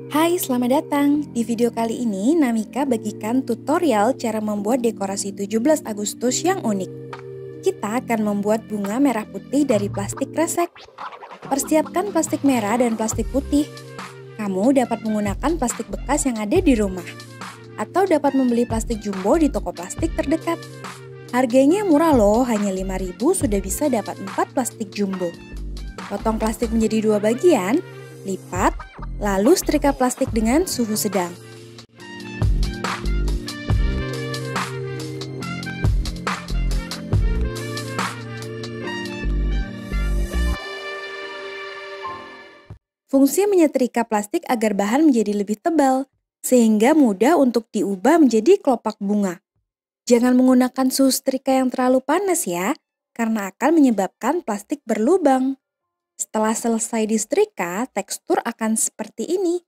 Hai, selamat datang. Di video kali ini, Namika bagikan tutorial cara membuat dekorasi 17 Agustus yang unik. Kita akan membuat bunga merah putih dari plastik kresek. Persiapkan plastik merah dan plastik putih. Kamu dapat menggunakan plastik bekas yang ada di rumah. Atau dapat membeli plastik jumbo di toko plastik terdekat. Harganya murah loh, hanya 5.000 sudah bisa dapat 4 plastik jumbo. Potong plastik menjadi 2 bagian, lipat, lalu setrika plastik dengan suhu sedang. Fungsi menyetrika plastik agar bahan menjadi lebih tebal, sehingga mudah untuk diubah menjadi kelopak bunga. Jangan menggunakan suhu setrika yang terlalu panas ya, karena akan menyebabkan plastik berlubang. Setelah selesai disetrika, tekstur akan seperti ini.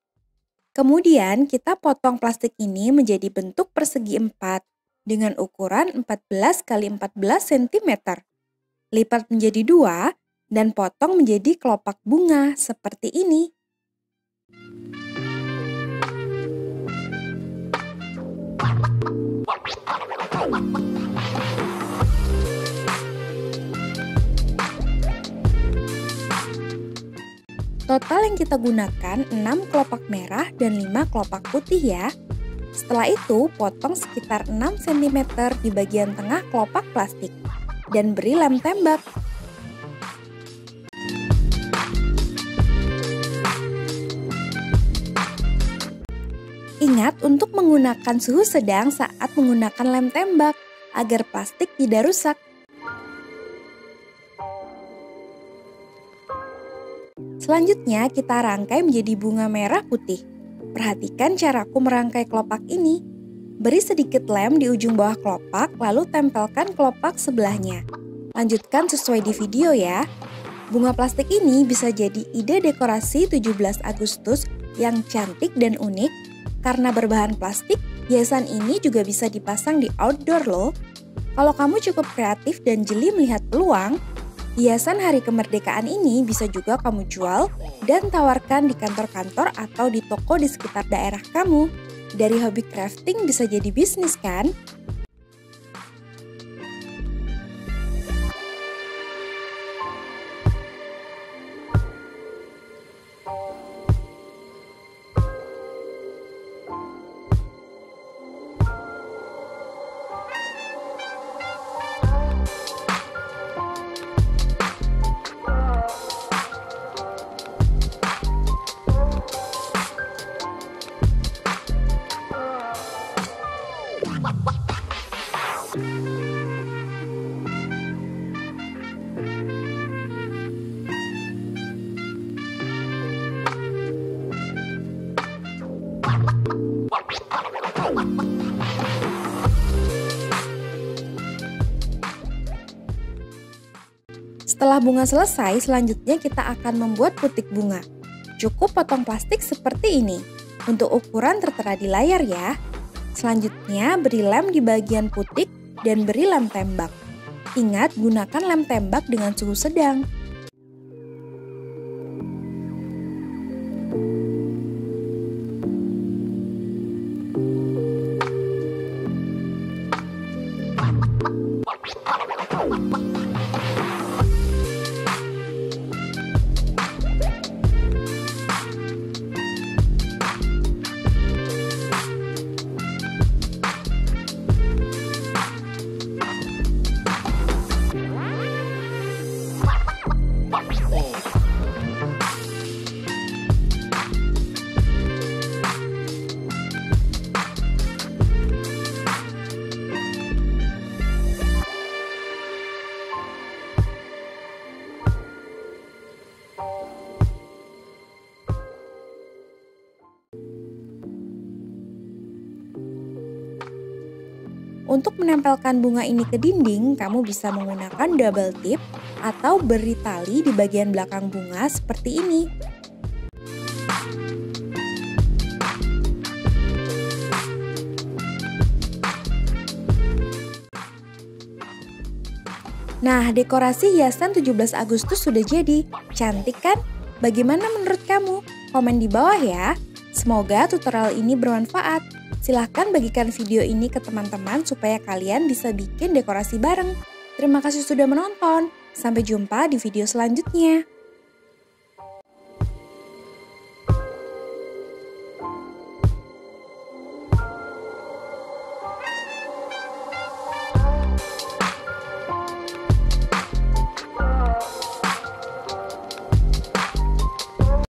Kemudian kita potong plastik ini menjadi bentuk persegi 4 dengan ukuran 14 x 14 cm. Lipat menjadi 2 dan potong menjadi kelopak bunga seperti ini. Total yang kita gunakan 6 kelopak merah dan 5 kelopak putih ya. Setelah itu, potong sekitar 6 cm di bagian tengah kelopak plastik dan beri lem tembak. Ingat untuk menggunakan suhu sedang saat menggunakan lem tembak agar plastik tidak rusak. Selanjutnya kita rangkai menjadi bunga merah putih. Perhatikan caraku merangkai kelopak ini. Beri sedikit lem di ujung bawah kelopak lalu tempelkan kelopak sebelahnya. Lanjutkan sesuai di video ya. Bunga plastik ini bisa jadi ide dekorasi 17 Agustus yang cantik dan unik. Karena berbahan plastik, hiasan ini juga bisa dipasang di outdoor loh. Kalau kamu cukup kreatif dan jeli melihat peluang, hiasan hari kemerdekaan ini bisa juga kamu jual dan tawarkan di kantor-kantor atau di toko di sekitar daerah kamu. Dari hobi crafting bisa jadi bisnis kan? Setelah bunga selesai, selanjutnya kita akan membuat putik bunga. Cukup potong plastik seperti ini. Untuk ukuran tertera di layar ya. Selanjutnya beri lem di bagian putik dan beri lem tembak. Ingat gunakan lem tembak dengan suhu sedang. Untuk menempelkan bunga ini ke dinding, kamu bisa menggunakan double tip atau beri tali di bagian belakang bunga seperti ini. Nah, dekorasi hiasan 17 Agustus sudah jadi. Cantik kan? Bagaimana menurut kamu? Komen di bawah ya. Semoga tutorial ini bermanfaat. Silahkan bagikan video ini ke teman-teman supaya kalian bisa bikin dekorasi bareng. Terima kasih sudah menonton. Sampai jumpa di video selanjutnya.